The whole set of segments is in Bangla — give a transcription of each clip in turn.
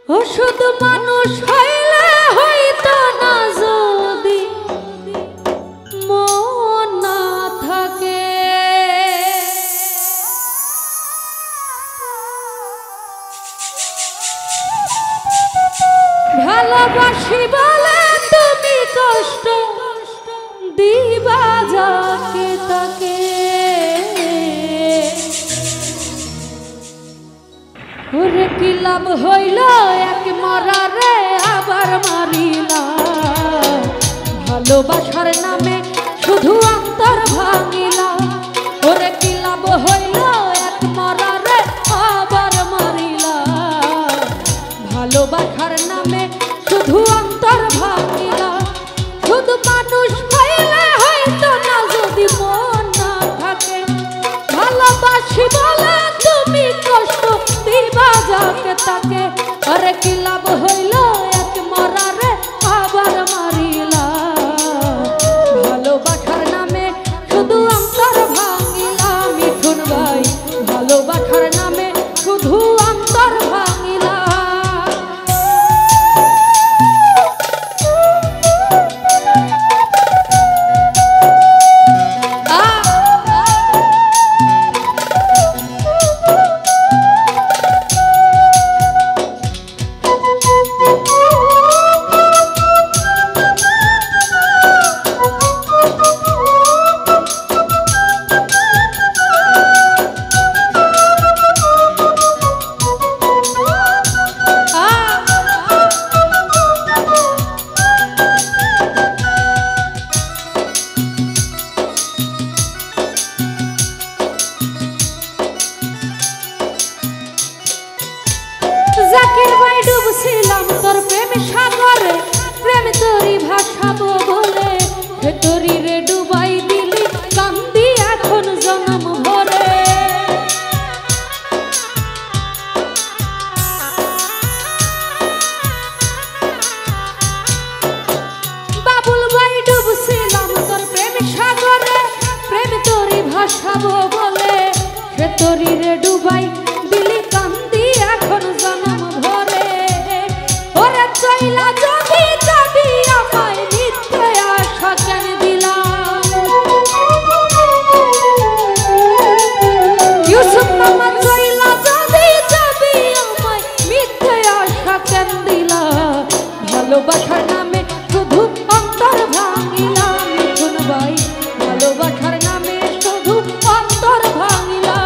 ও শুধু মানুষ হইলে হইতো না যদি মন না থাকে। ভালোবাসি বলে তুমি কষ্ট দিবা যাকে তাকে। ওরে কি লাভ হইল এক মরারে আবার মারিলা, ভালোবাসার নামে শুধু অন্তর ভাঙিলা। ওরে কি লাভ হইল এক মরারে আবার মারিলা, ভালোবাসার নামে শুধু অন্তর ভাঙিলা। শুধু মানুষ হইলে হয়তো না যদি মন না থাকে। ভালোবাসি বলে তুমি কষ্ট দিবা যাকে তাকে। আরে কি লাভ হইল এক মরারে আবার মারিলা, ভালোবাসার নামে শুধু অন্তর ভাঙিলা। মিঠুন ভাই ভালোবাসার নামে শুধু অন্তর ভাঙিলা। জাকির ভাই ডুবছিলাম তোর প্রেম সাগরে, প্রেম তোরই ভাসাবো বলে ভেতরি রে ডুবাই দিলি কান্দি এখন জনম ভরে। বাবুল ভাই ডুবছিলাম তোর প্রেম সাগরে, প্রেম তোরই ভাসাবো বলে ভেতরি রে ডুবাই দিলি কান্দি এখন জনম ভরে। ওরে চইলা যদি যাবি আমায় মিথ্যে আশা কেন দিলা। ইউসুফ মামা চইলা যদি যাবি আমায় মিথ্যে আশা কেন দিলা, ভালোবাসার নামে শুধু অন্তর ভাঙিলা। মিঠুন ভাই ভালোবাসার নামে শুধু অন্তর ভাঙিলা।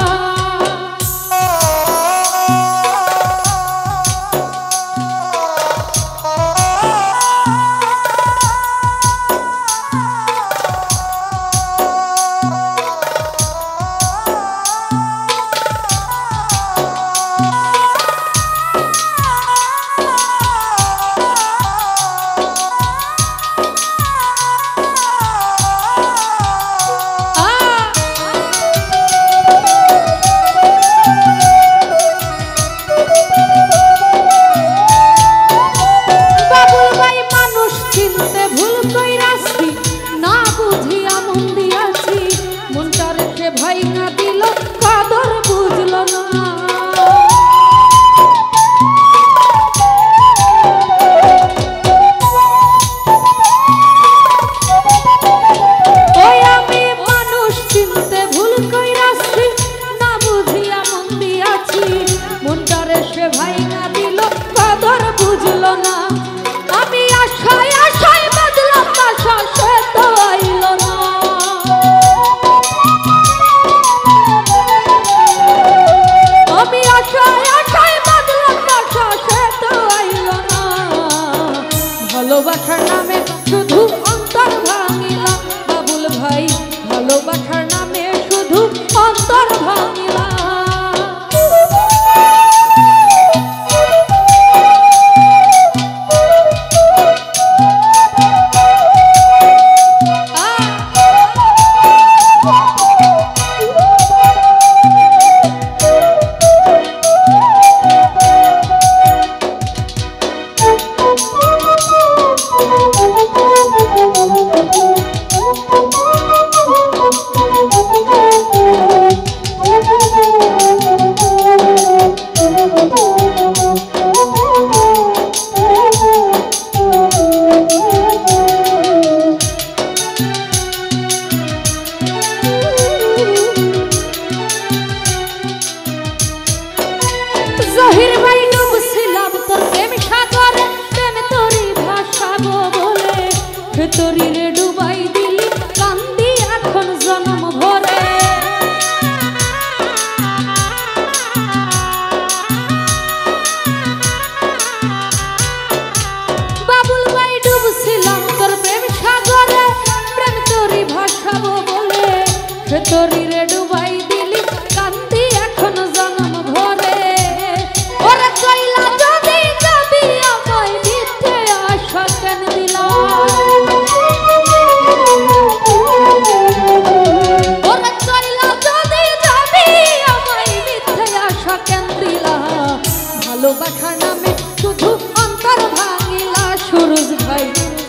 ভালোবাসার নামে শুধু অন্তর ভাঙিলা সুরজ ভাই,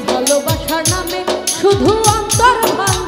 ভালোবাসার নামে শুধু অন্তর ভাঙিলা।